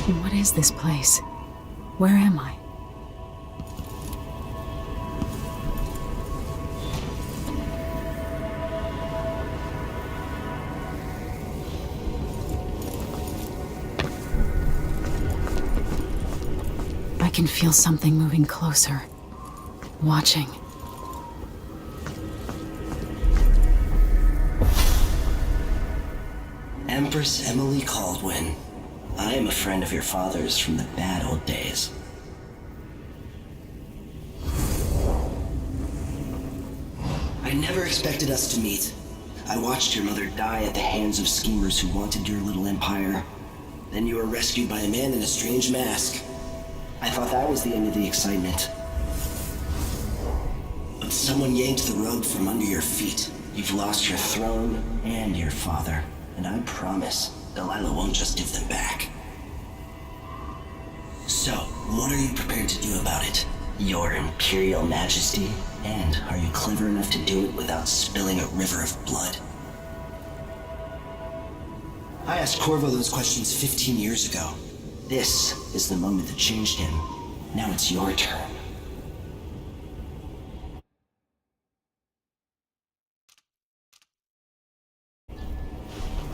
What is this place? Where am I? I can feel something moving closer. Watching. Empress Emily Caldwin. I am a friend of your father's from the bad old days. I never expected us to meet. I watched your mother die at the hands of schemers who wanted your little empire. Then you were rescued by a man in a strange mask. I thought that was the end of the excitement. But someone yanked the rug from under your feet. You've lost your throne and your father. And I promise, Delilah won't just give them back. So, what are you prepared to do about it? Your Imperial Majesty? And are you clever enough to do it without spilling a river of blood? I asked Corvo those questions 15 years ago. This is the moment that changed him. Now it's your turn.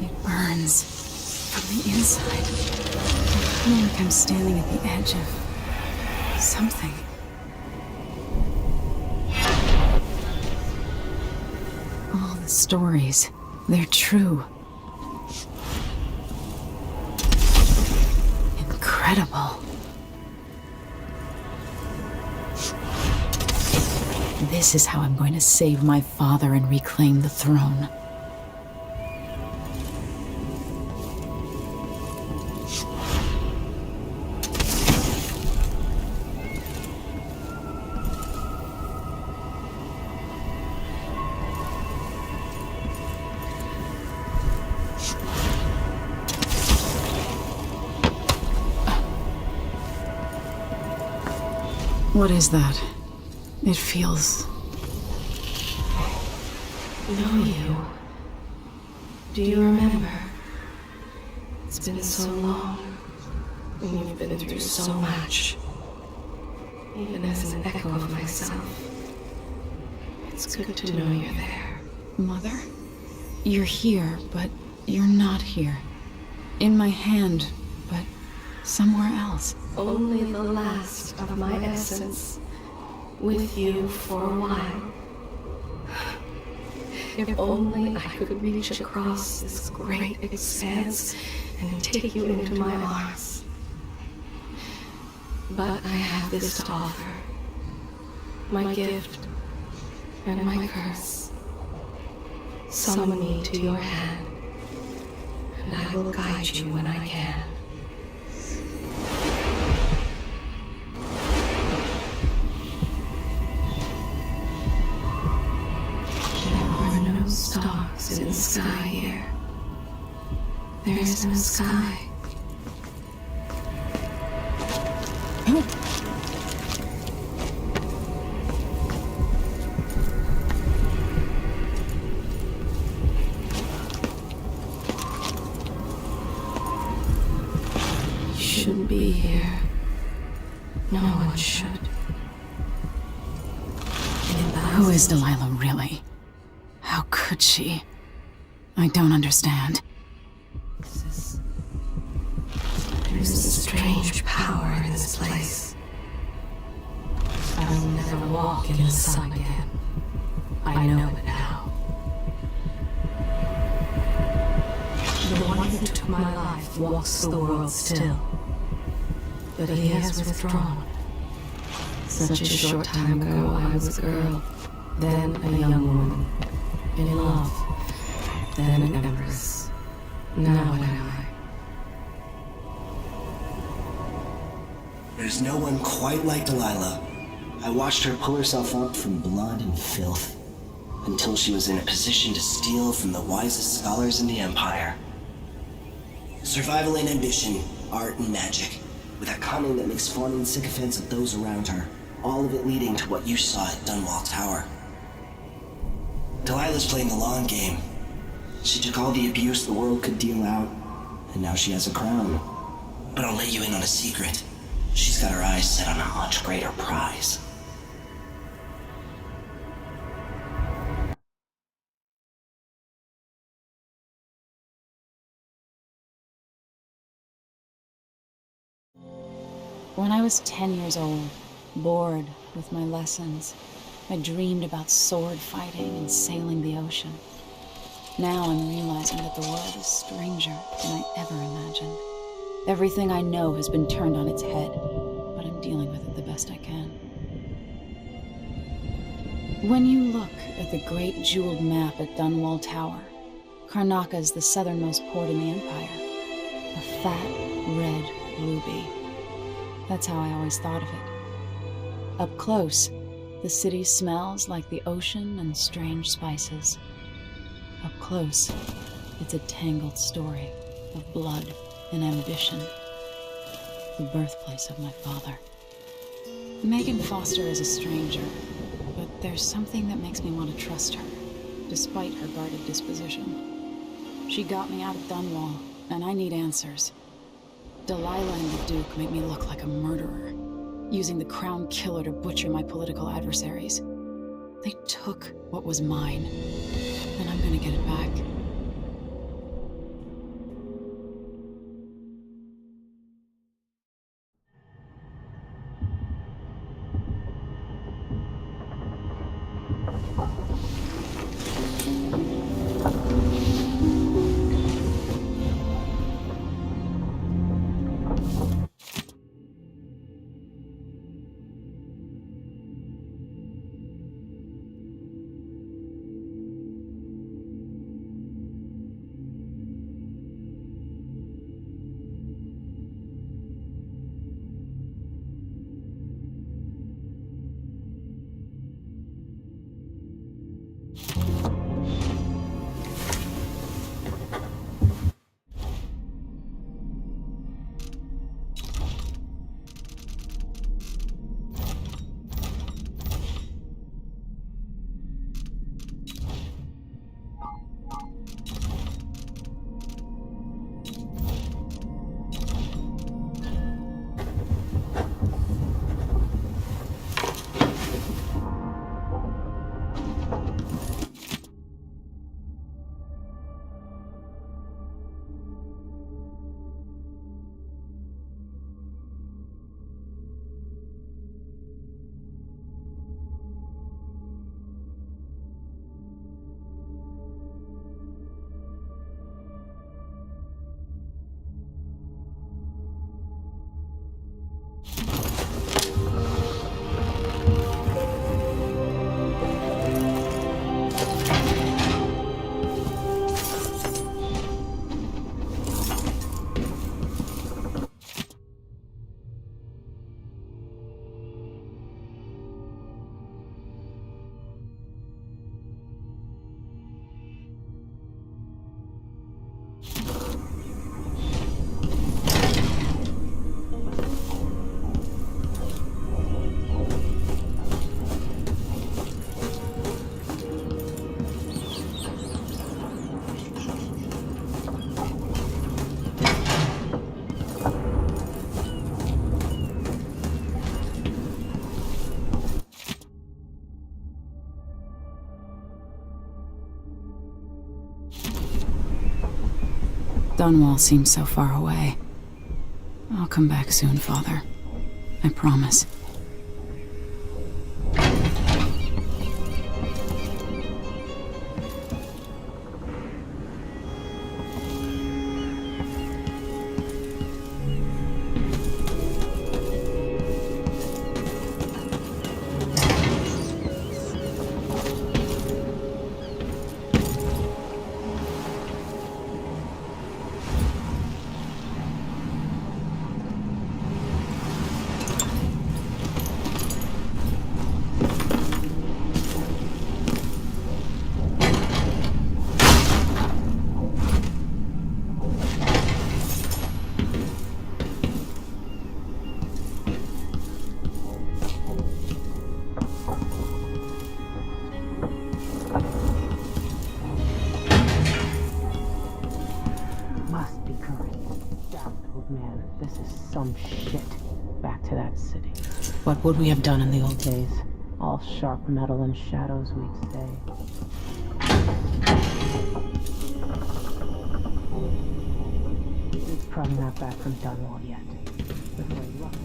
It burns from the inside. I feel like I'm standing at the edge of something. All the stories, they're true. Incredible. This is how I'm going to save my father and reclaim the throne. What is that? It feels... Know you. Do you remember? It's been so long, and you've been through so much. Even as an echo of myself, it's good to know you're there. Mother? You're here, but you're not here. In my hand, but somewhere else. Only the last of my essence, with you for a while. If only I could reach across this great expanse and take you into my arms. But I have this to offer. My gift and my curse. Summon me to your hand, and I will guide you when I can. Stars in the sky here. There is no sky. You shouldn't be here. No one should. Who is Delilah really? How could she? I don't understand. There's a strange power in this place. I will never walk in the sun again. I know it now. The one who took my life walks the world still. But he has withdrawn. Such a short time ago I was a girl, then a young woman. In love, then an empress. Now what am I? There's no one quite like Delilah. I watched her pull herself up from blood and filth, until she was in a position to steal from the wisest scholars in the Empire. Survival and ambition, art and magic, with a cunning that makes fawning sycophants of those around her, all of it leading to what you saw at Dunwall Tower. Delilah's playing the long game. She took all the abuse the world could deal out, and now she has a crown. But I'll let you in on a secret. She's got her eyes set on a much greater prize. When I was 10 years old, bored with my lessons, I dreamed about sword fighting and sailing the ocean. Now I'm realizing that the world is stranger than I ever imagined. Everything I know has been turned on its head, but I'm dealing with it the best I can. When you look at the great jeweled map at Dunwall Tower, Karnaca is the southernmost port in the Empire. A fat, red ruby. That's how I always thought of it. Up close, the city smells like the ocean and strange spices. Up close, it's a tangled story of blood and ambition. The birthplace of my father. Megan Foster is a stranger, but there's something that makes me want to trust her, despite her guarded disposition. She got me out of Dunwall, and I need answers. Delilah and the Duke make me look like a murderer, using the Crown Killer to butcher my political adversaries. They took what was mine, and I'm gonna get it back. Dunwall seems so far away. I'll come back soon, Father. I promise. some shit back to that city. What would we have done in the old days? All sharp metal and shadows, we'd say. He's probably not back from Dunwall yet. But we're lucky.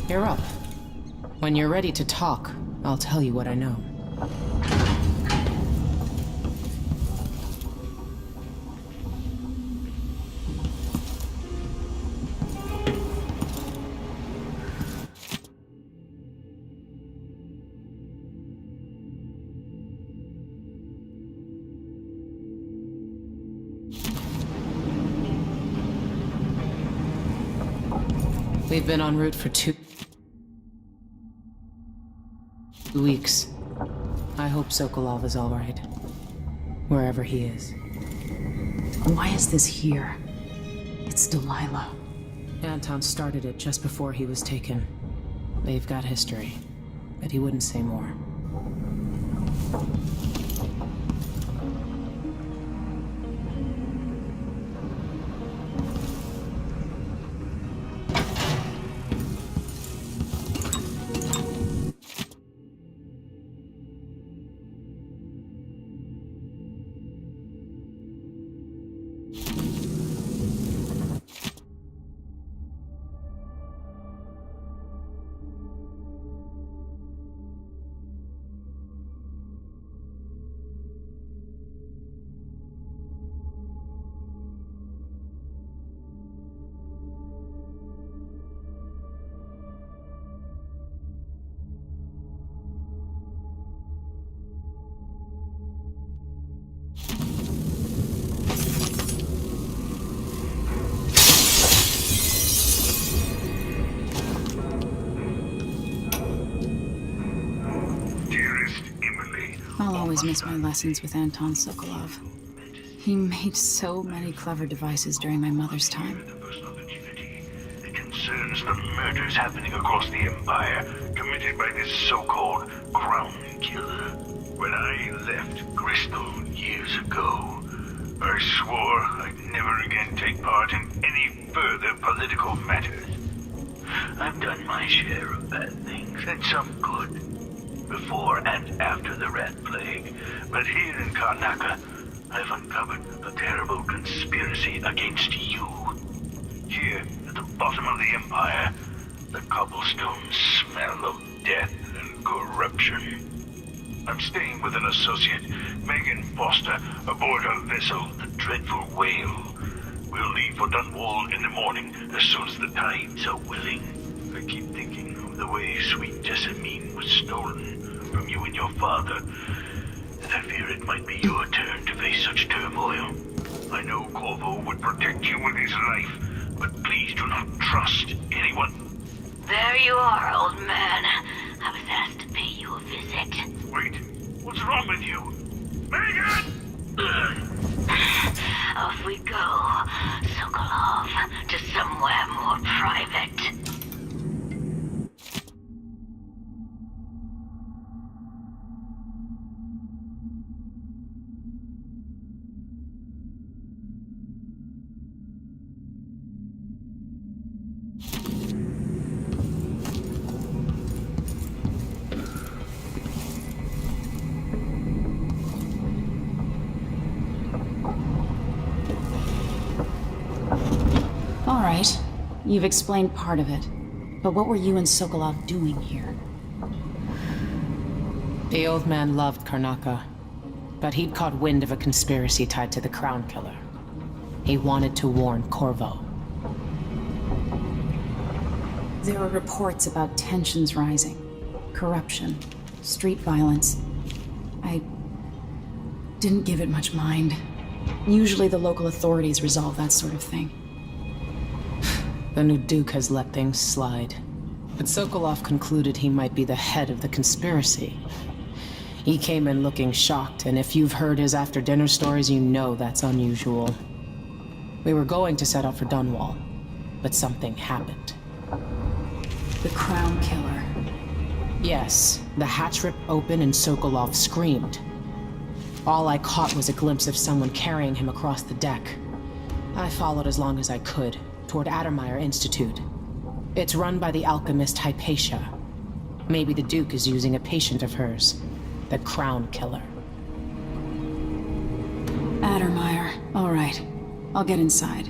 You're up. When you're ready to talk, I'll tell you what I know. We've been en route for 2 weeks. I hope Sokolov is all right, wherever he is. Why is this here? It's Delilah. Anton started it just before he was taken. They've got history, but he wouldn't say more. I'll always miss my lessons with Anton Sokolov. He made so many clever devices during my mother's time. It concerns the murders happening across the Empire, committed by this so-called Crown Killer. When I left Crystal years ago, I swore I'd never again take part in any further political matters. I've done my share of bad things, and some good, before and after the Rat Plague. But here in Karnaca, I've uncovered a terrible conspiracy against you. Here, at the bottom of the Empire, the cobblestones smell of death and corruption. I'm staying with an associate, Megan Foster, aboard a vessel, the Dreadful Whale. We'll leave for Dunwall in the morning, as soon as the tides are willing. I keep thinking of the way sweet Jessamine was stolen from you and your father, and I fear it might be your turn to face such turmoil. I know Corvo would protect you with his life, but please do not trust anyone. There you are, old man. I was asked to pay you a visit. Wait, what's wrong with you? Megan! Off we go, Sokolov, to somewhere more private. All right. You've explained part of it. But what were you and Sokolov doing here? The old man loved Karnaka, but he'd caught wind of a conspiracy tied to the Crown Killer. He wanted to warn Corvo. There were reports about tensions rising, corruption, street violence. I didn't give it much mind. Usually the local authorities resolve that sort of thing. The new Duke has let things slide. But Sokolov concluded he might be the head of the conspiracy. He came in looking shocked, and if you've heard his after-dinner stories, you know that's unusual. We were going to set out for Dunwall, but something happened. The Crown Killer. Yes, the hatch ripped open and Sokolov screamed. All I caught was a glimpse of someone carrying him across the deck. I followed as long as I could, toward Addermeyer Institute. It's run by the alchemist Hypatia. Maybe the Duke is using a patient of hers, the Crown Killer. Addermeyer. All right. I'll get inside.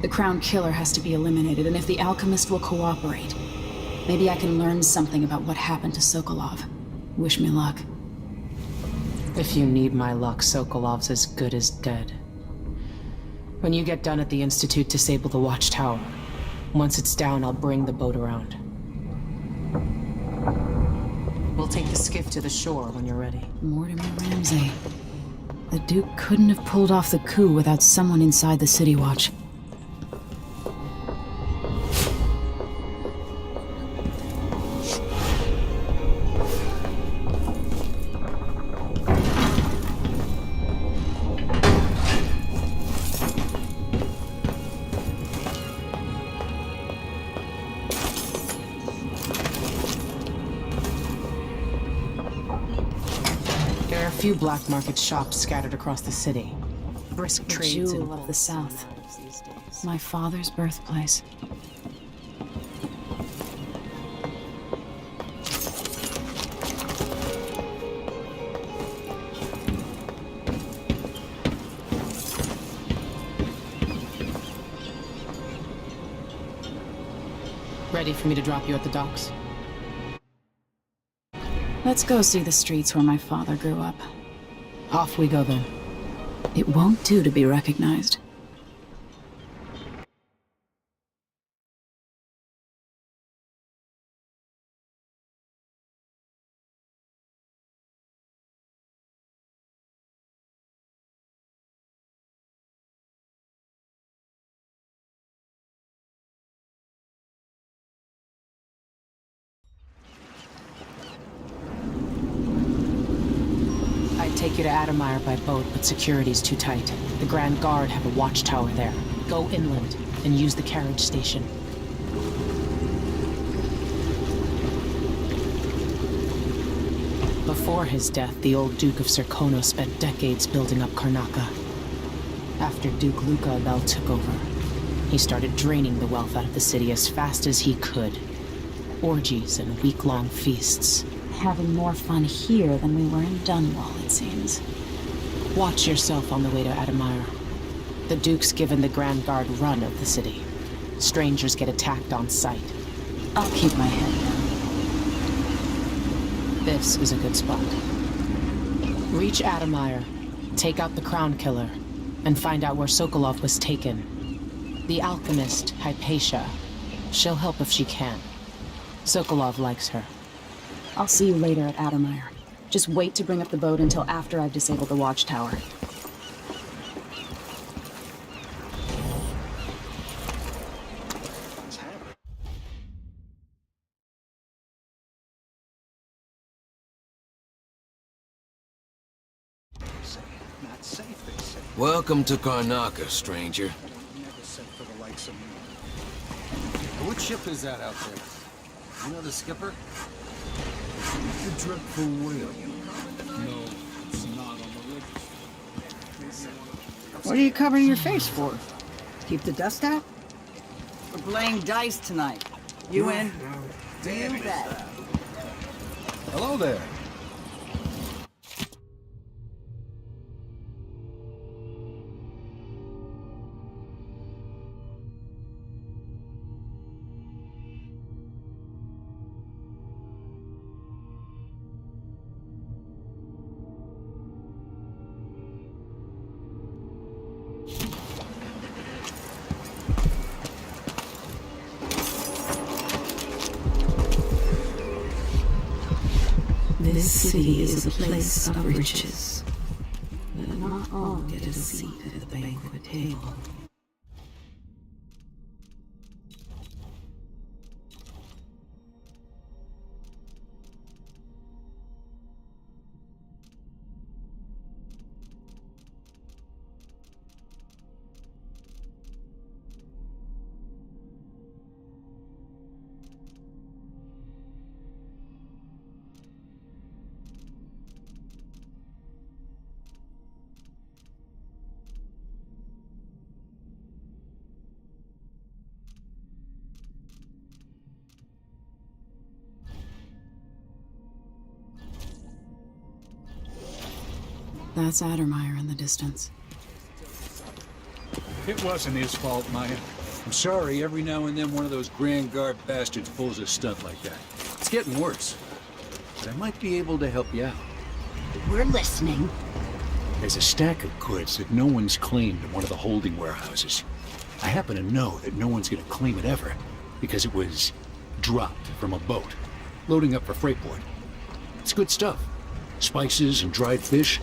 The Crown Killer has to be eliminated, and if the alchemist will cooperate, maybe I can learn something about what happened to Sokolov. Wish me luck. If you need my luck, Sokolov's as good as dead. When you get done at the Institute, disable the watchtower. Once it's down, I'll bring the boat around. We'll take the skiff to the shore when you're ready. Mortimer Ramsey. The Duke couldn't have pulled off the coup without someone inside the City Watch. A few black market shops scattered across the city. Brisk The trades jewel of the South. My father's birthplace. Ready for me to drop you at the docks? Let's go see the streets where my father grew up. Off we go then. It won't do to be recognized. I'd take you to Addermeyer by boat, but security's too tight. The Grand Guard have a watchtower there. Go inland and use the carriage station. Before his death, the old Duke of Serkono spent decades building up Karnaka. After Duke Luca Abel took over, he started draining the wealth out of the city as fast as he could. Orgies and week-long feasts. Having more fun here than we were in Dunwall, it seems. Watch yourself on the way to Addermeyer. The Duke's given the Grand Guard run of the city. Strangers get attacked on sight. I'll keep my head down. This is a good spot. Reach Addermeyer, take out the Crown Killer, and find out where Sokolov was taken. The alchemist, Hypatia. She'll help if she can. Sokolov likes her. I'll see you later at Addermeyer. Just wait to bring up the boat until after I've disabled the watchtower. Welcome to Karnaka, stranger. What ship is that out there? You know the skipper? The dreadful whale. No, it's not on the register. What are you covering your face for? Keep the dust out? We're playing dice tonight. You in? You bet. Hello there. city is a place of riches, but not all get a seat at the banquet table. That's Addermeyer in the distance. It wasn't his fault, Maya. I'm sorry, every now and then one of those Grand Guard bastards pulls a stunt like that. It's getting worse. But I might be able to help you out. We're listening. There's a stack of goods that no one's claimed in one of the holding warehouses. I happen to know that no one's gonna claim it ever, because it was dropped from a boat, loading up for Freightport. It's good stuff. Spices and dried fish.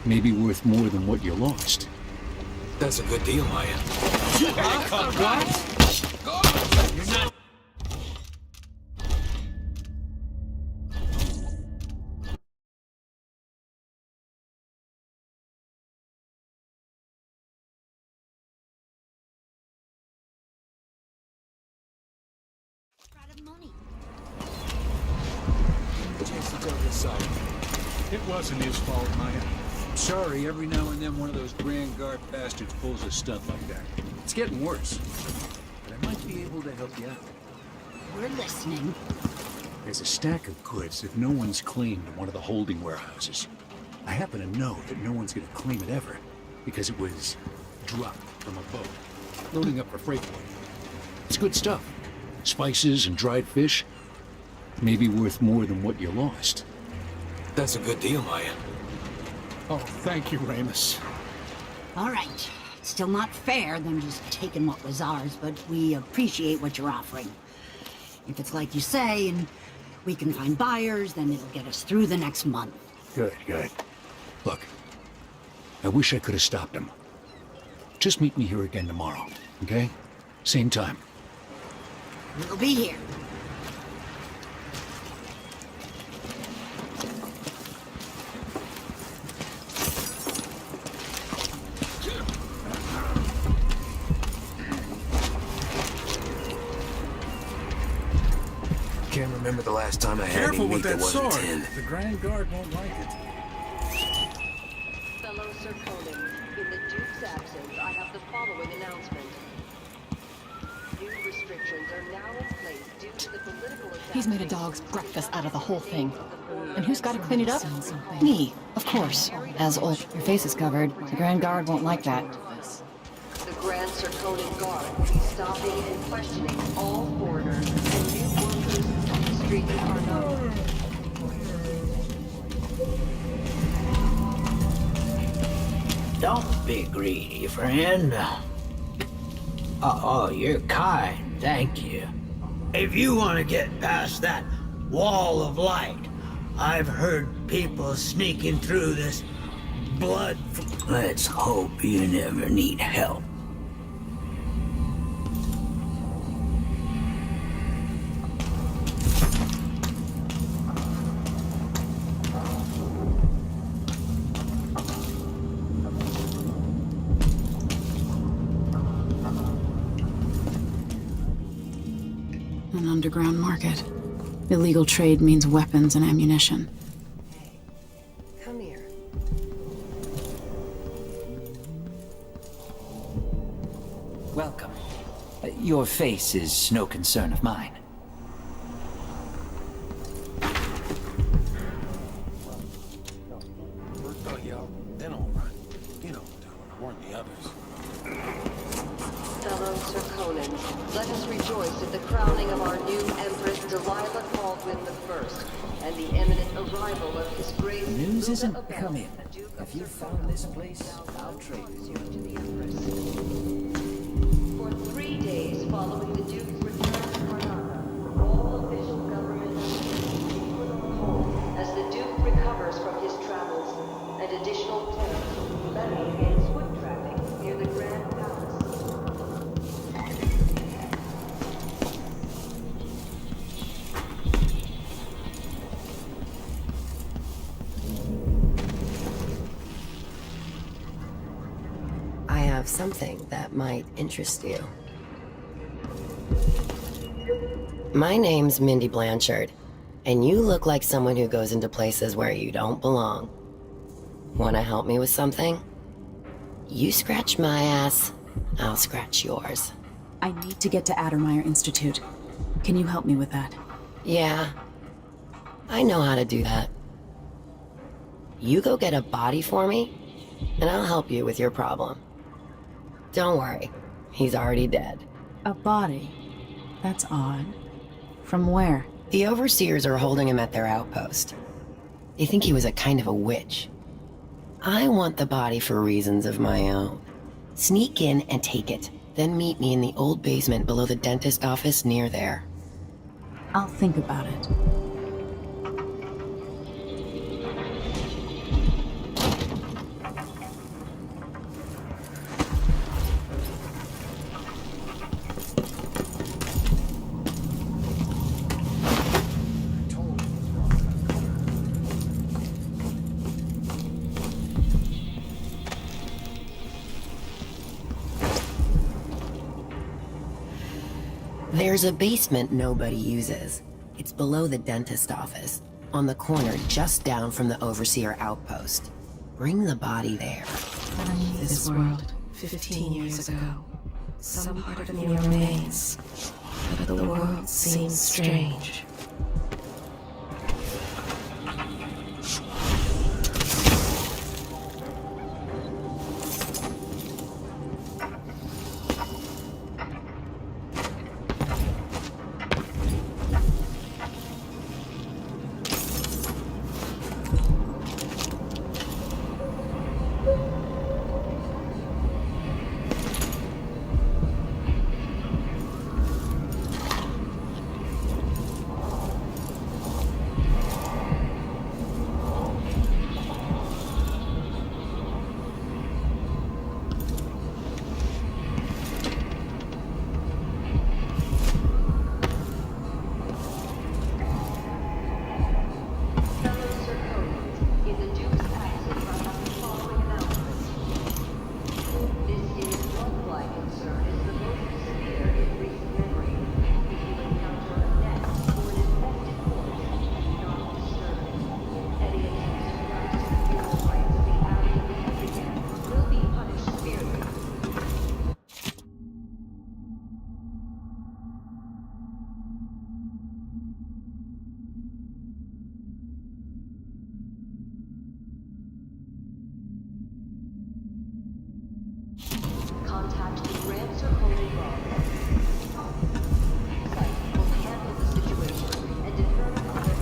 Maybe worth more than what you lost. That's a good deal, Maya. It wasn't his fault, Maya. I'm sorry, every now and then one of those Grand Guard bastards pulls a stunt like that. It's getting worse. But I might be able to help you out. We're listening. There's a stack of goods that no one's claimed in one of the holding warehouses. I happen to know that no one's gonna claim it ever, because it was dropped from a boat, loading up for Freightport. It's good stuff. Spices and dried fish. Maybe worth more than what you lost. That's a good deal, Maya. Oh, thank you, Ramus. All right. It's still not fair, them just taking what was ours, but we appreciate what you're offering. If it's like you say, and we can find buyers, then it'll get us through the next month. Good, good. Look, I wish I could have stopped him. Just meet me here again tomorrow, okay? Same time. We'll be here. Can't remember the last time I had any meat that wasn't tinned. The Grand Guard won't like it. Fellow Sir Conan, in the Duke's absence, I have the following announcement. New restrictions are now in place due to the political attack. He's made a dog's breakfast out of the whole thing. And who's got to clean it up? Me, of course. As old, your face is covered. The Grand Guard won't like that. The Grand Sir Conan Guard will be stopping and questioning all foreigners and new workers on the streets of Karnak. Don't be greedy, friend. Oh, you're kind, thank you. If you want to get past that wall of light, I've heard people sneaking through this blood. Let's hope you never need help. An underground market. Illegal trade means weapons and ammunition. Come here. Welcome. Your face is no concern of mine. Oh, yeah, then all right. You know, to warn the others. Fellow Sir Conan, let us rejoice at the crowning of our new Empress Delilah Baldwin I and the imminent arrival of His Grace. News isn't come in. If you found this place, I'll trade with you. To the Empress. For 3 days following the Duke's return to Karnak, all official government activities will be put on hold as the Duke additional tolls will be levied against foot traffic near the Grand Palace. I have something that might interest you. My name's Mindy Blanchard, and you look like someone who goes into places where you don't belong. Wanna help me with something? You scratch my ass, I'll scratch yours. I need to get to Addermeyer Institute. Can you help me with that? Yeah, I know how to do that. You go get a body for me, and I'll help you with your problem. Don't worry, he's already dead. A body? That's odd. From where? The overseers are holding him at their outpost. They think he was a kind of a witch. I want the body for reasons of my own. Sneak in and take it, then meet me in the old basement below the dentist office near there. I'll think about it. There's a basement nobody uses. It's below the dentist office, on the corner just down from the overseer outpost. Bring the body there. Underneath this world, 15 years ago, some part of me remains, but the world seems strange. Contact the Grand Circonian Guard. Site will handle the situation and determine other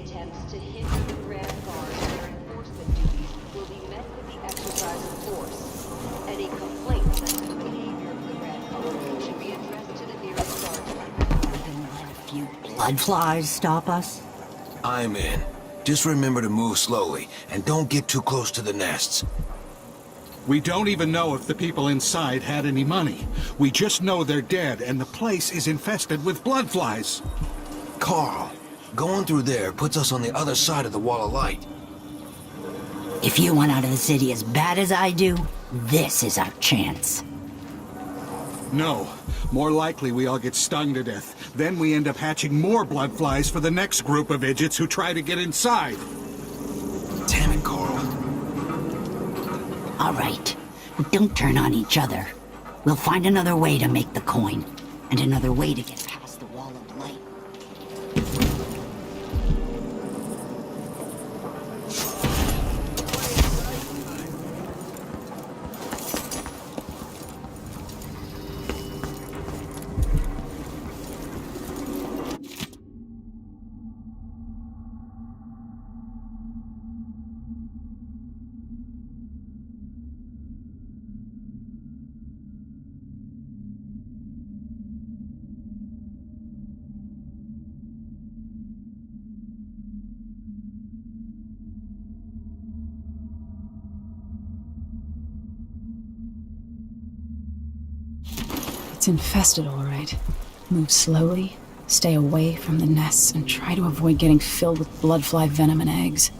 attempts to hinder the Grand Guard in their enforcement duties will be met with the exercise of force. Any complaints as to the behavior of the Grand Guard should be addressed to the nearest sergeant. Few bloodflies stop us? I'm in. Just remember to move slowly, and don't get too close to the nests. We don't even know if the people inside had any money. We just know they're dead, and the place is infested with bloodflies. Carl, going through there puts us on the other side of the wall of light. If you want out of the city as bad as I do, this is our chance. No. More likely we all get stung to death. Then we end up hatching more blood flies for the next group of idiots who try to get inside. Damn it, Coral. All right. Don't turn on each other. We'll find another way to make the coin. And another way to get past the wall of light. It's infested, all right. Move slowly, stay away from the nests, and try to avoid getting filled with bloodfly venom and eggs.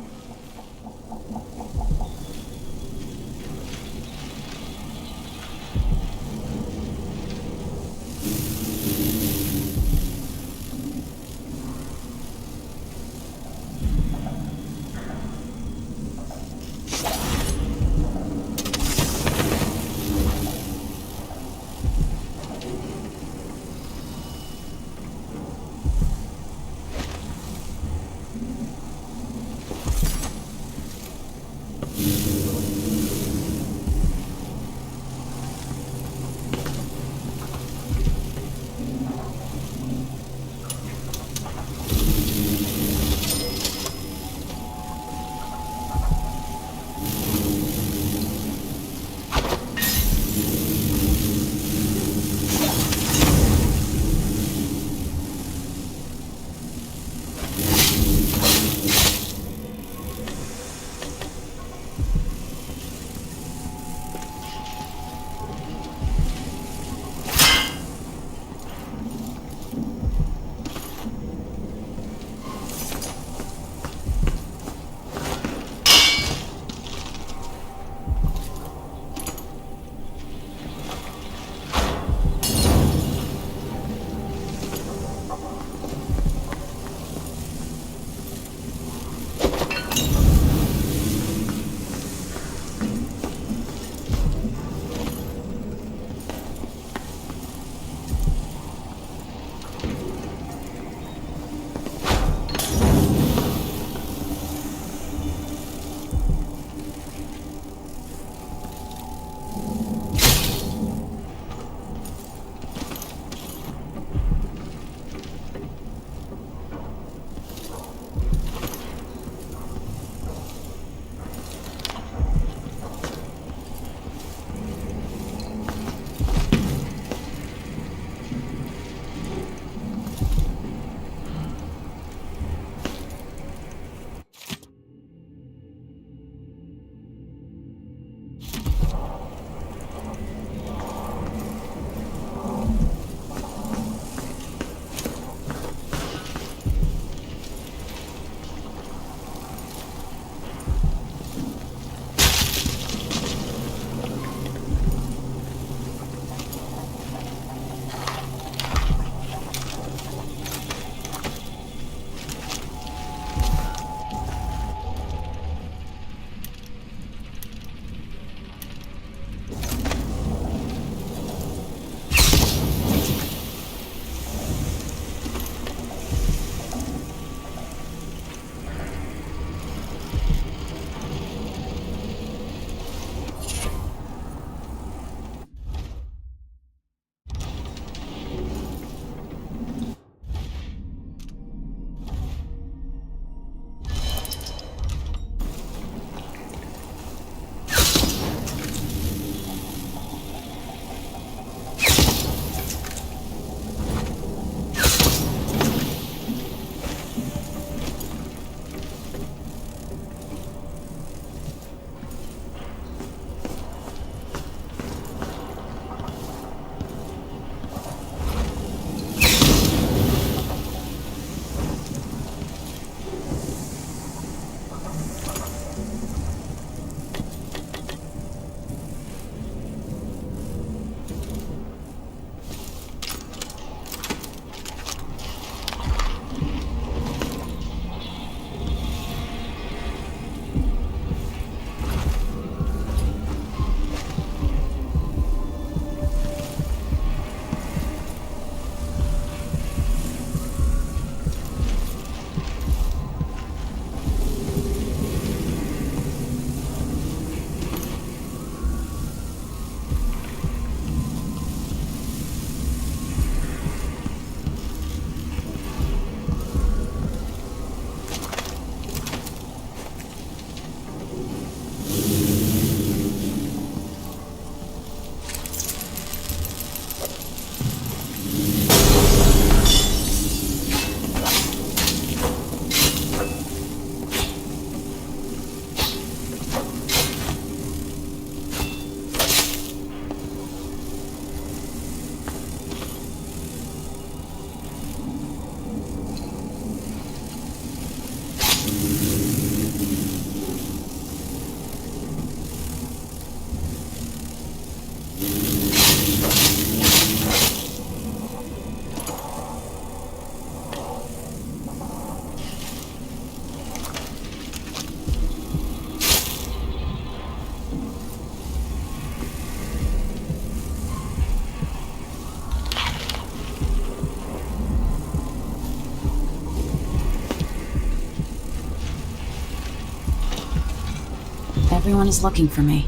Everyone is looking for me.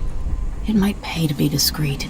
It might pay to be discreet.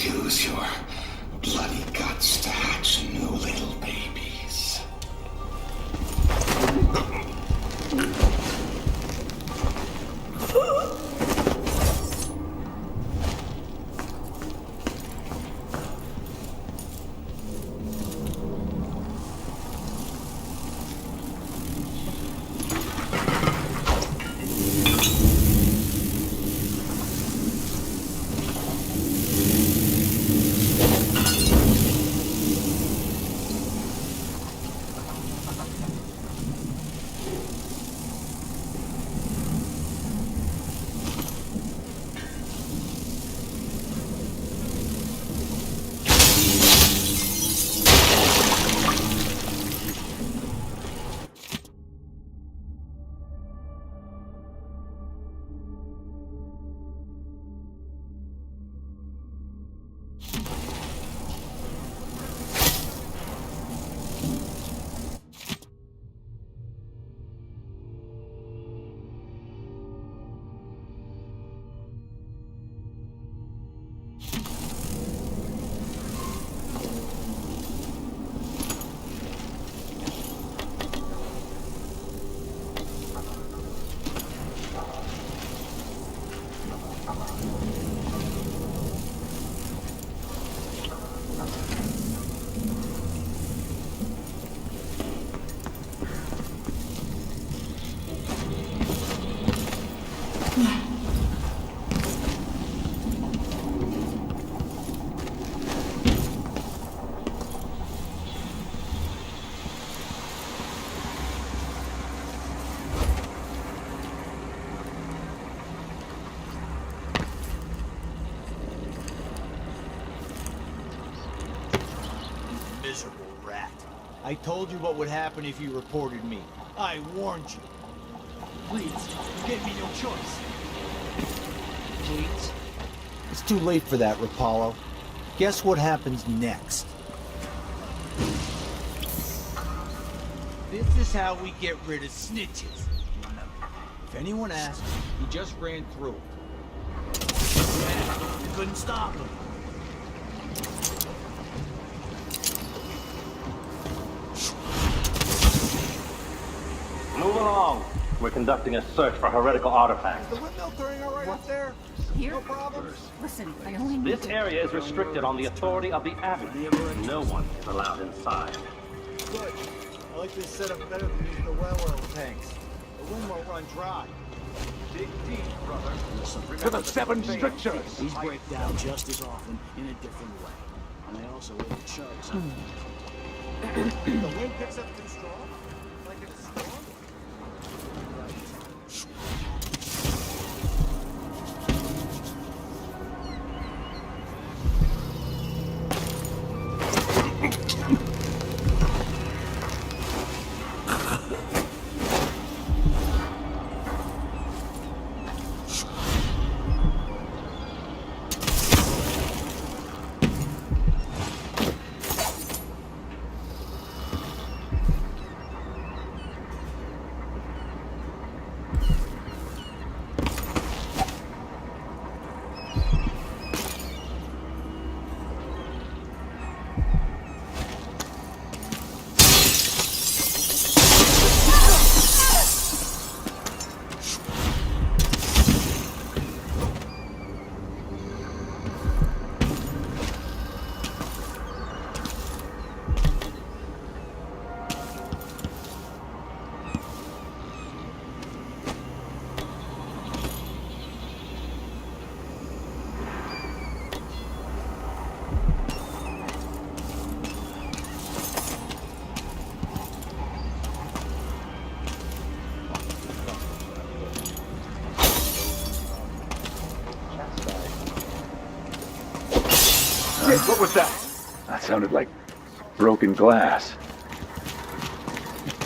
Use your bloody guts to hatch new little babies. Miserable rat. I told you what would happen if you reported me. I warned you. Please, you gave me no choice. Please? It's too late for that, Rapallo. Guess what happens next? This is how we get rid of snitches. If anyone asks, he just ran through. Yeah, you couldn't stop him. Move along. We're conducting a search for heretical artifacts. Is the windmill turning all right up there? Here? No problems? Listen, I only need This area is restricted on the authority of the Abbey. No one is allowed inside. Good. I like this setup better than using the well oil tanks. The wind won't run dry. Dig deep, brother. Listen, To the seven strictures! These break down just as often in a different way. And they also hit the chugs. The wind picks up too strong? Like in a storm? What was that? That sounded like broken glass.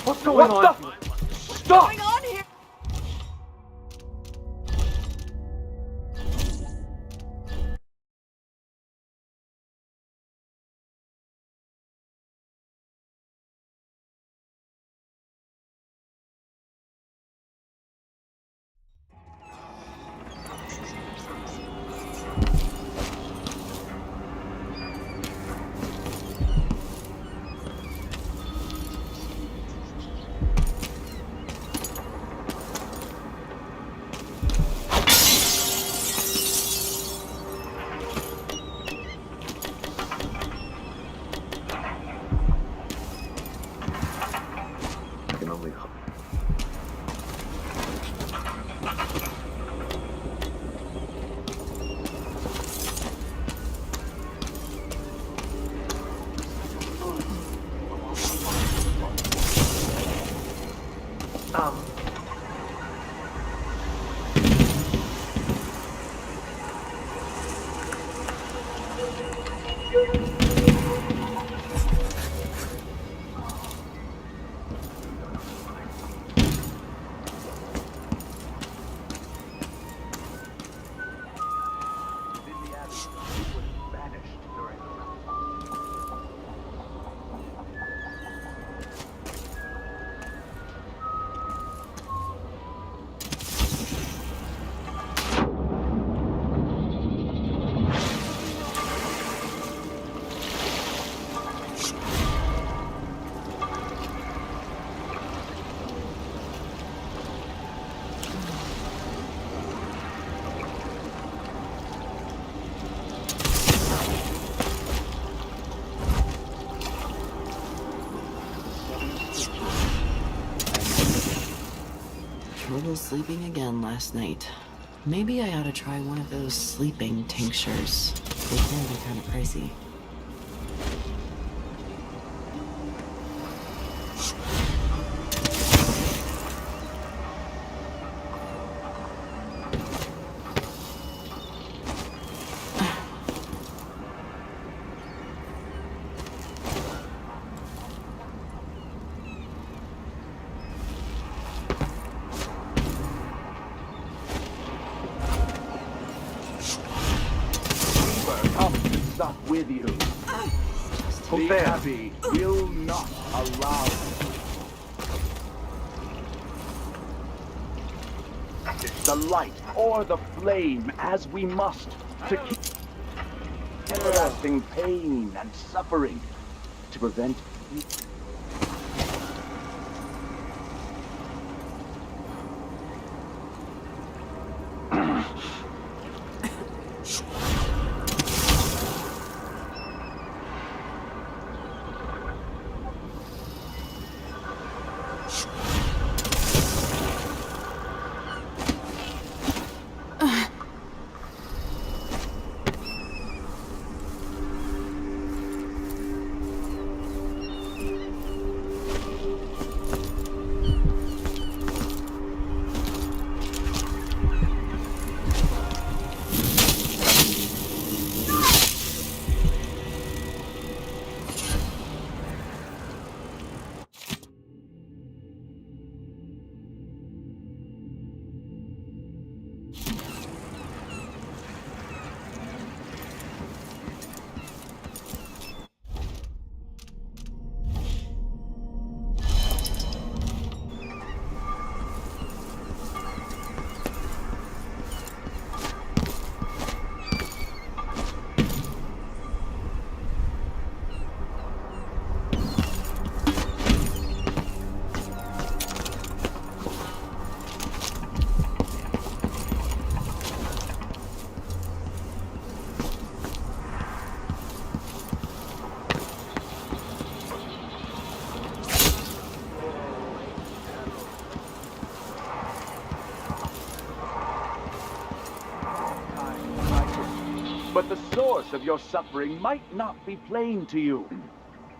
What's going on? Stop! Trouble sleeping again last night. Maybe I ought to try one of those sleeping tinctures. They can be kind of pricey. With you. Be happy. Will not allow. The light or the flame, as we must, to keep everlasting pain and suffering, to prevent. source of your suffering might not be plain to you.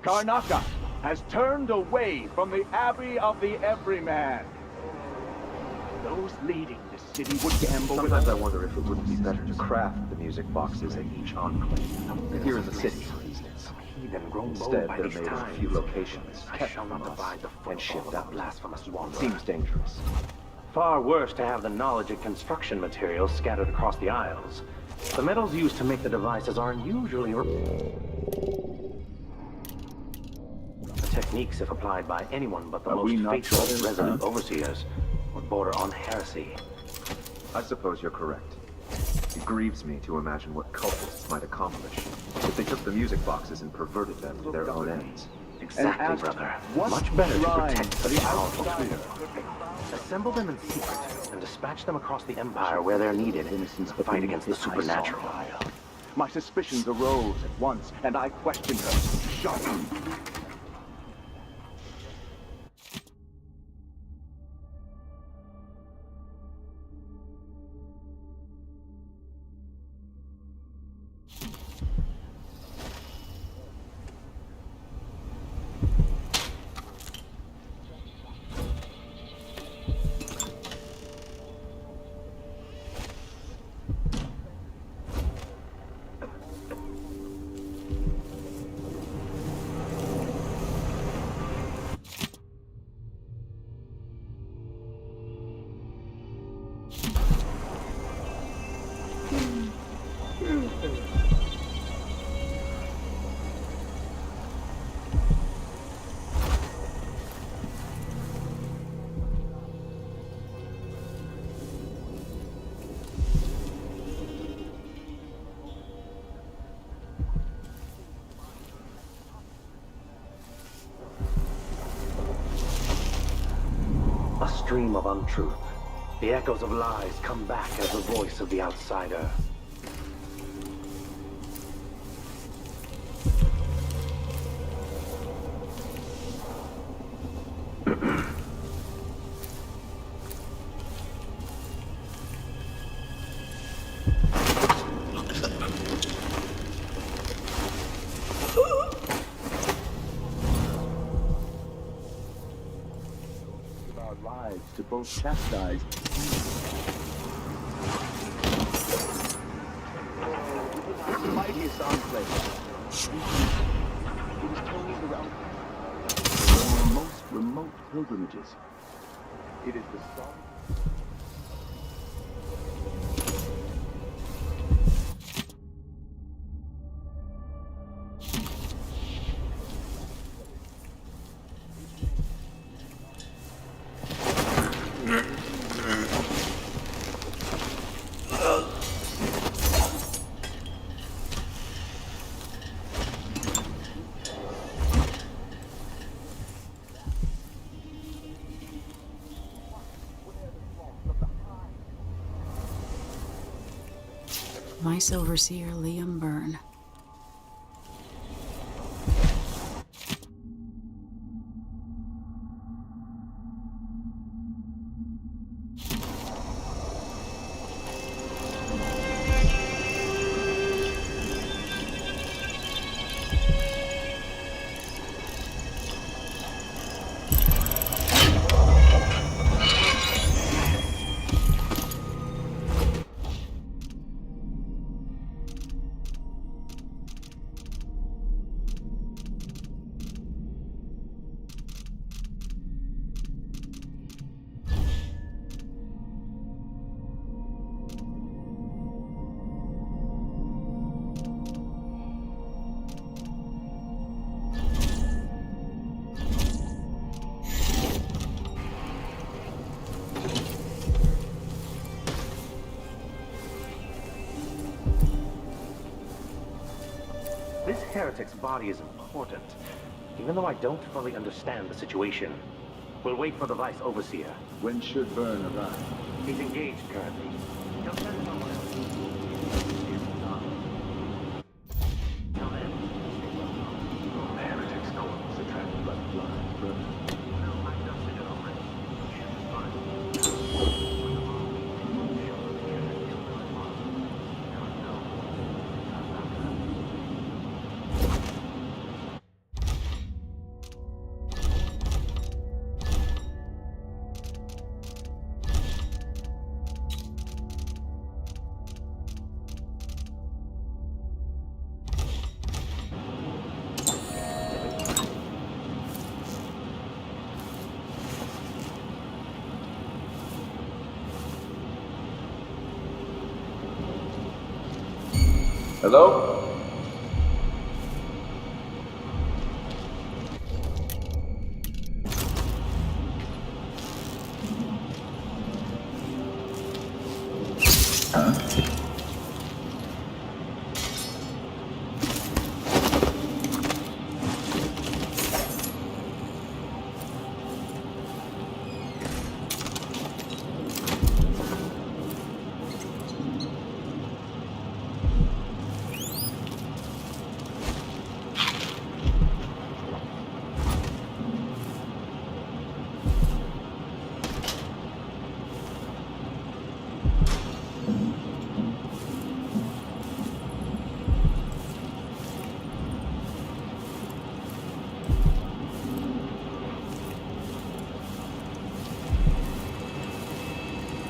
Karnaca has turned away from the Abbey of the Everyman. Those leading the city would gamble with... Sometimes I wonder if it wouldn't be better to craft the music boxes at each enclave. Here in the city, for instance. Instead, they're made in a few locations, kept from us, and shipped out. Seems dangerous. Far worse to have the knowledge of construction materials scattered across the Isles. The metals used to make the devices are unusually... The techniques, if applied by anyone but the most faithful resident overseers, would border on heresy. I suppose you're correct. It grieves me to imagine what cultists might accomplish if they took the music boxes and perverted them to their own ends. Exactly, brother. Much better to protect such powerful tools. Assemble them in secret and dispatch them across the Empire where they're needed in the fight against the supernatural. My suspicions arose at once, and I questioned her sharply. A stream of untruth. The echoes of lies come back as the voice of the outsider. To both chastise the mightiest enclave. It is told around the most remote pilgrimages. It is the start. Vice Overseer Liam Byrne. This heretic's body is important, even though I don't fully understand the situation. We'll wait for the Vice Overseer. When should Byrne arrive? He's engaged currently. He'll send someone else. Heretic's corpse attract blood, brother. Hello?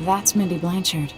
That's Mindy Blanchard.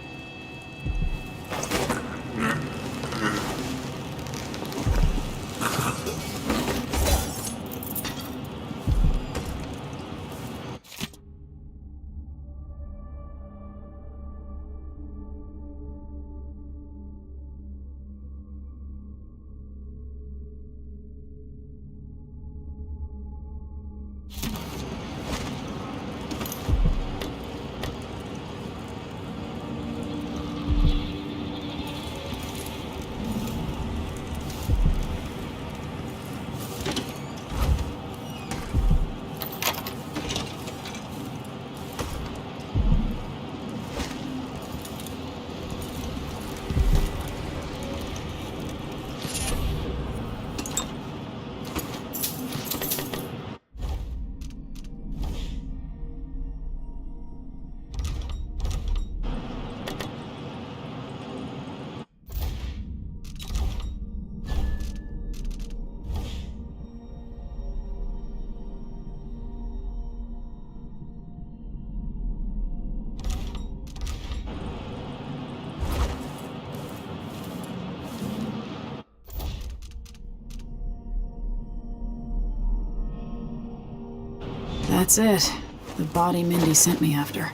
That's it. The body Mindy sent me after.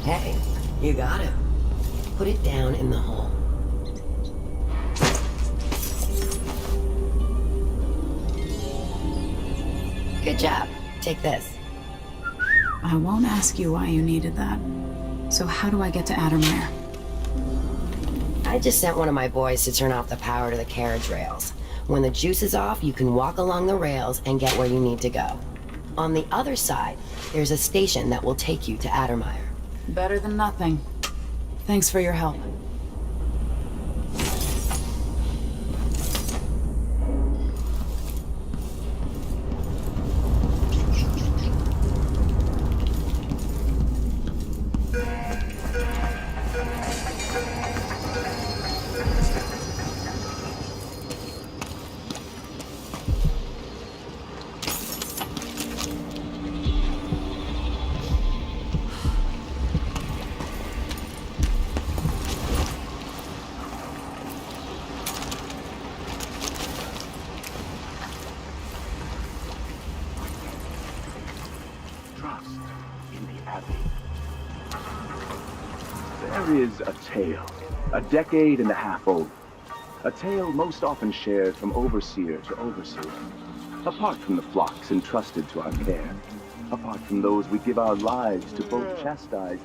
Hey, you got it. Put it down in the hole. Good job. Take this. I won't ask you why you needed that. So how do I get to Addermire? I just sent one of my boys to turn off the power to the carriage rails. When the juice is off, you can walk along the rails and get where you need to go. On the other side, there's a station that will take you to Addermire. Better than nothing. Thanks for your help. There is a tale, a decade and a half old. A tale most often shared from overseer to overseer. Apart from the flocks entrusted to our care, apart from those we give our lives to both chastise.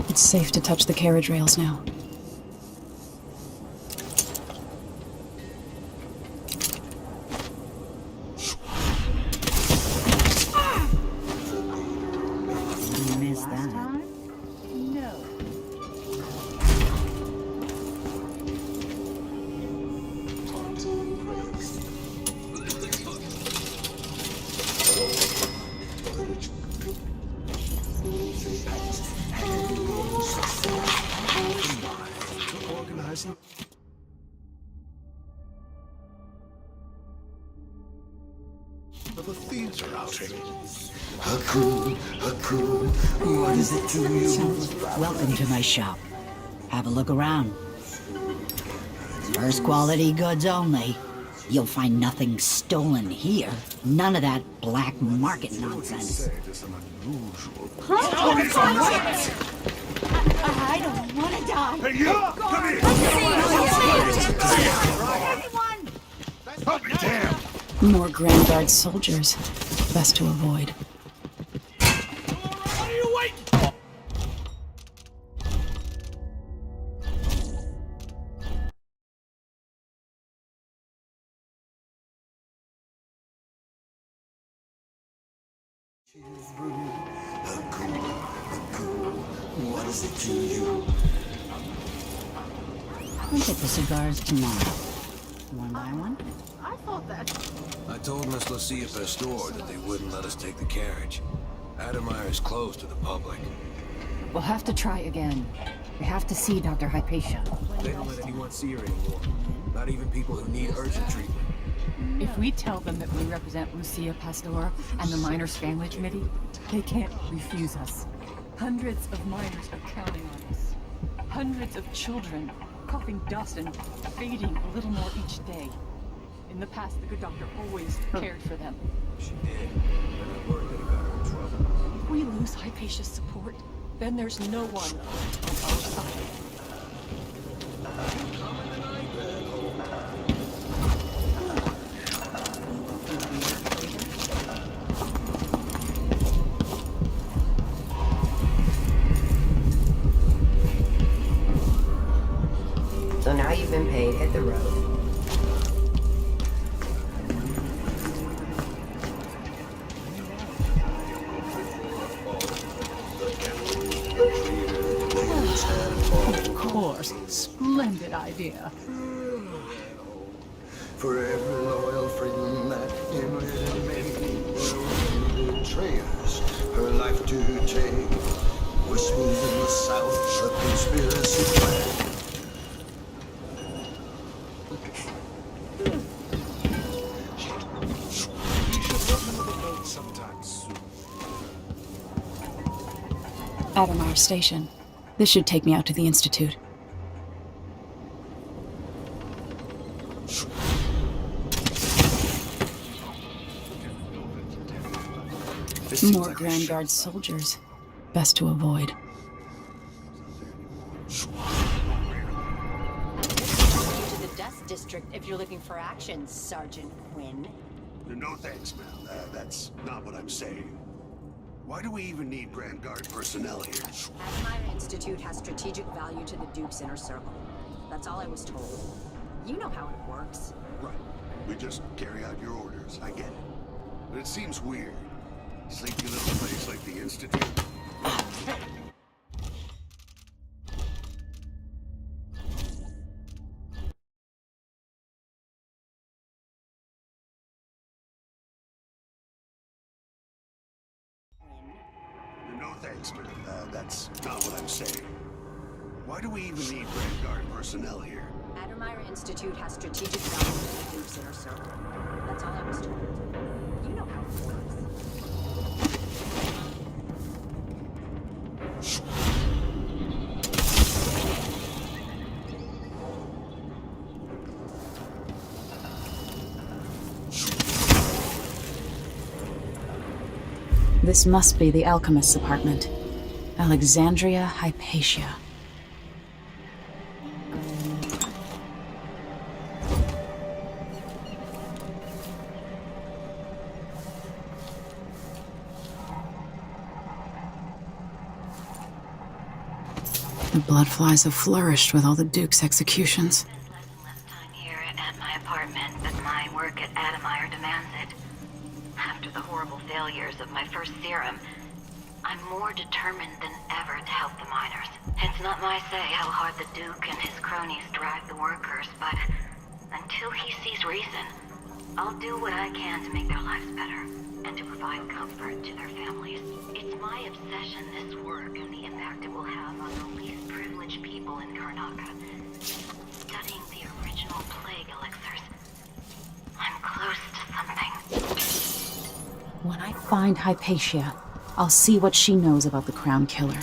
It's safe to touch the carriage rails now. Missed that. The thieves are out here. What is it to you? Welcome to my shop. Have a look around. First quality goods only. You'll find nothing stolen here. None of that black market nonsense. I don't want to die. Hey, you! Come here! Damn! More Grand Guard soldiers. Best to avoid. What are you waiting for? What is it to you? We'll get the cigars tomorrow. One by one. I told Miss Lucia Pastor that they wouldn't let us take the carriage. Addermire is closed to the public. We'll have to try again. We have to see Dr. Hypatia. They don't let anyone see her anymore. Not even people who need urgent treatment. If we tell them that we represent Lucia Pastor and the Miners Family Committee, they can't refuse us. Hundreds of miners are counting on us. Hundreds of children, coughing dust and fading a little more each day. In the past, the good doctor always cared for them. She did. And I worried that it got her in trouble. If we lose Hypatia's support, then there's no one on our side. So now you've been paid, hit the road. Of course. Splendid idea. For every loyal friend that inward made betray us, her life to take. Whispers in the south, a conspiracy plan. Adamar Station. This should take me out to the Institute. More Grand Guard soldiers. Best to avoid. To the Dust District if you're looking for action, Sergeant Quinn. No thanks, ma'am. That's not what I'm saying. Why do we even need Grand Guard personnel here? Admire Institute has strategic value to the Duke's inner circle. That's all I was told. You know how it works. Right. We just carry out your orders. I get it. But it seems weird. Sleepy little place like the Institute. No thanks, ma'am. That's not what I'm saying. Why do we even need Grand Guard personnel here? Admire Institute has strategic value to the Duke's inner circle. That's all I was told. You know how it works. This must be the alchemist's apartment. Alexandria Hypatia. The bloodflies have flourished with all the Duke's executions. Here at my apartment, but my work at Admire demands it. After the horrible failures of my first serum, I'm more determined than ever to help the miners. It's not my say how hard the Duke and his cronies drive the workers, but until he sees reason, I'll do what I can to make their lives better and to provide comfort to their families. It's my obsession, this work, and the impact it will have on the least privileged people in Karnaca. Studying the original plague elixirs. I'm close to something. When I find Hypatia, I'll see what she knows about the Crown Killer.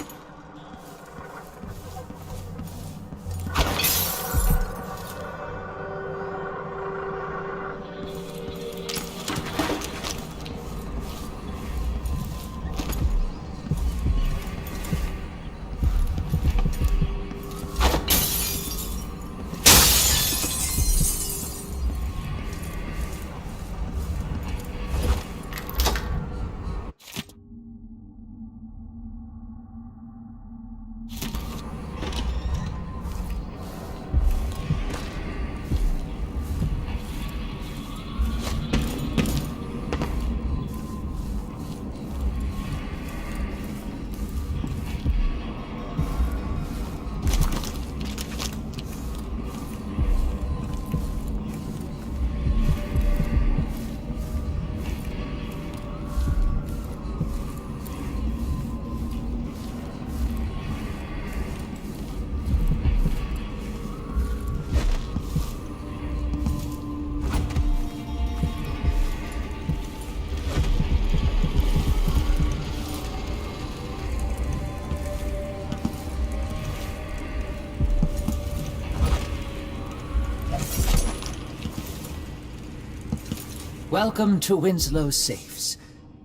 Welcome to Winslow's Safes.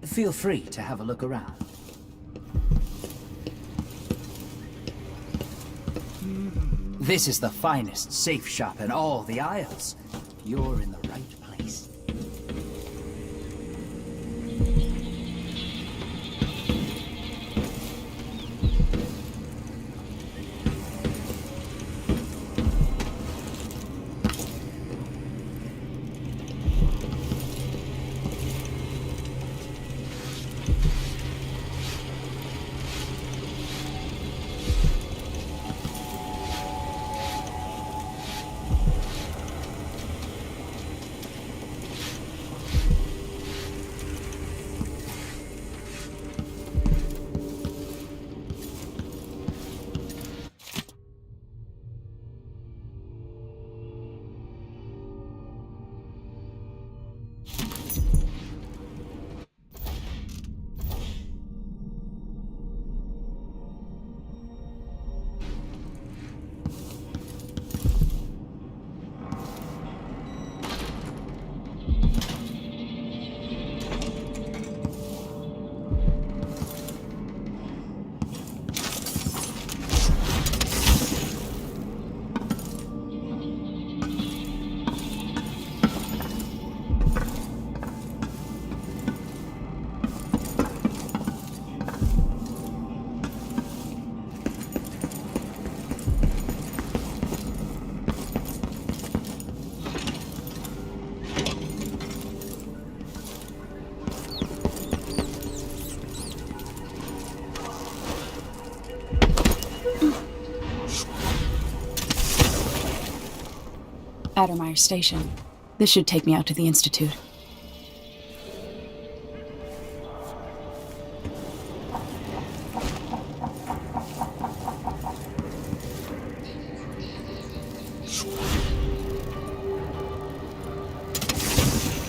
Feel free to have a look around. This is the finest safe shop in all the Isles. You're in the right place. Addermeyer Station. This should take me out to the Institute.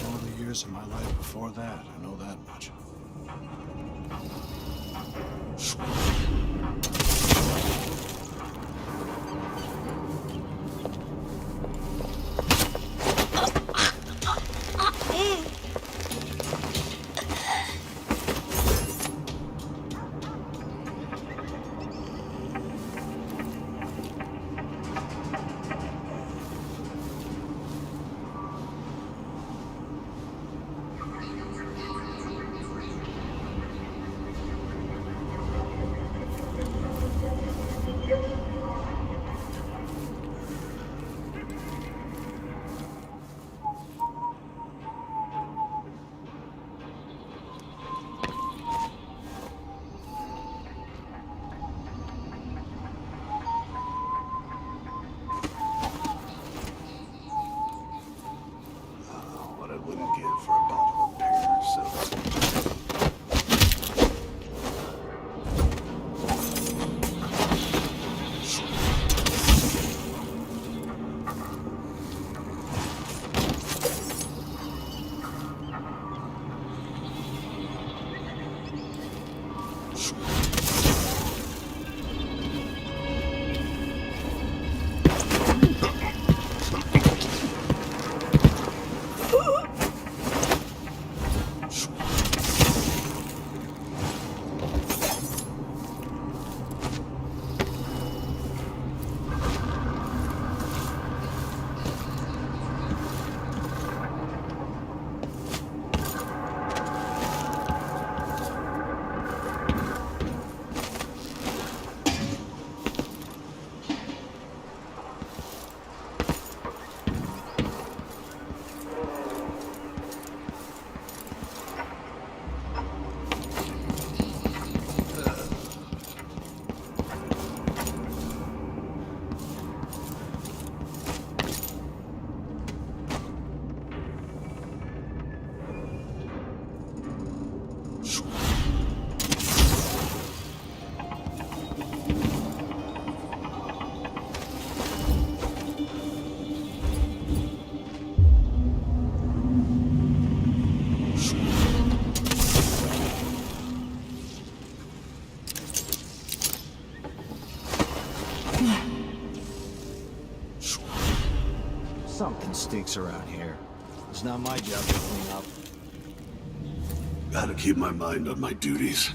All the years of my life before that, I know that much. What I wouldn't give for a bottle of pure silver. Something stinks around here. It's not my job to clean up. Gotta keep my mind on my duties.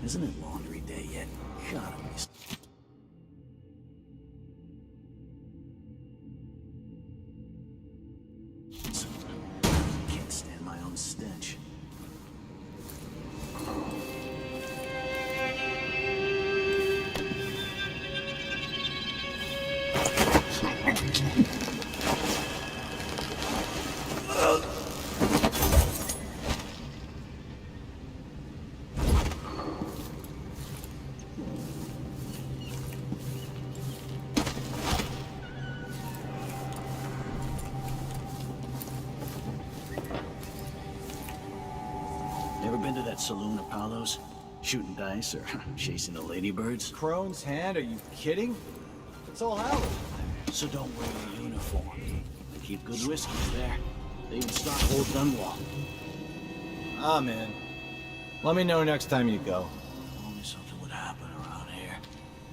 Isn't it laundry day yet? Gotta be. Can't stand my own stench. Ever been to that saloon, Apollo's? Shooting dice or chasing the ladybirds? Crone's Hand? Are you kidding? It's all Halloween. So don't wear your uniform. They keep good whiskeys there. They even stock old Dunwall. I'm in. Let me know next time you go. Only something would happen around here.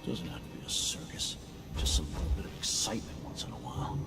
Doesn't have to be a circus. Just a little bit of excitement once in a while.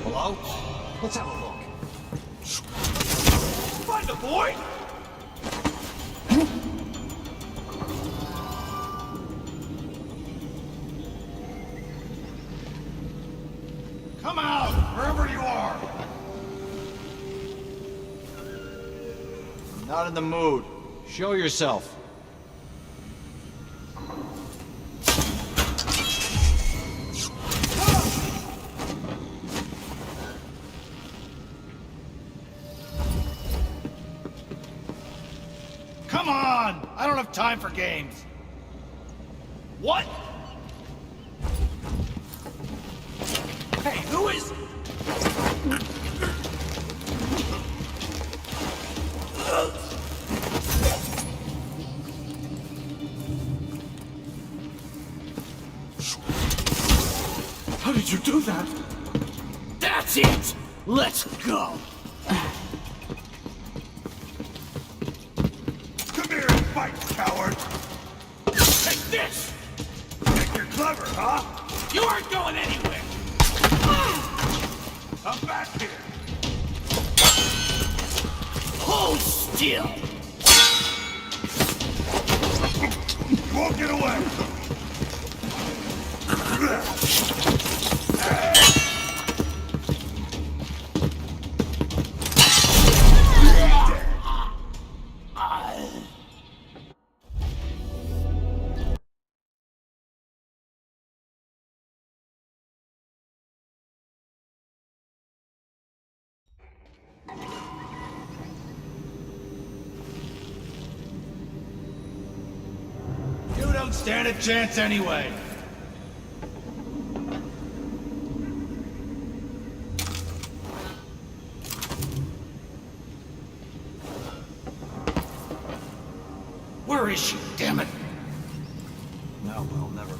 Hello? Let's have a look. Find the boy! Come out, wherever you are! I'm not in the mood. Show yourself. Come on! I don't have time for games. What? Hey, who is... How did you do that? That's it! Let's go! Come here and fight, coward! Take this! Think you're clever, huh? You aren't going anywhere! Come back here! Hold still! You won't get away! You don't stand a chance anyway! Where is she, damn it? No, well, never.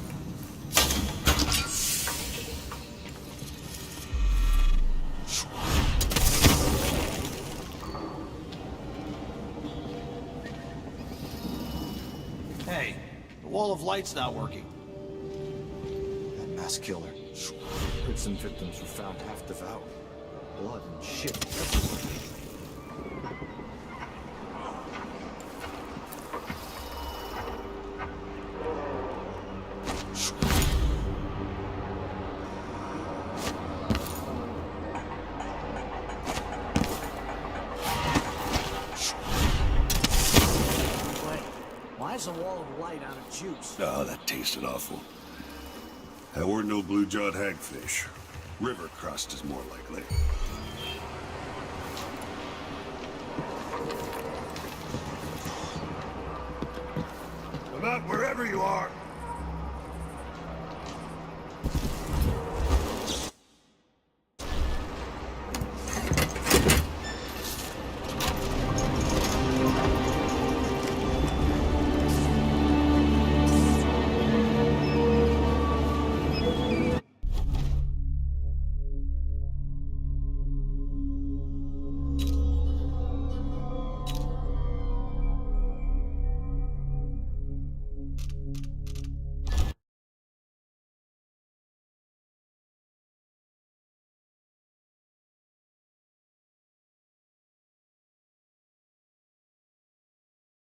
Hey, the wall of light's not working. That mass killer. Prison victims were found half devoured. Blood and shit everywhere. Why is the wall of light out of juice? Oh, that tasted awful. That weren't no blue-jawed hagfish. River crust is more likely. About wherever you are,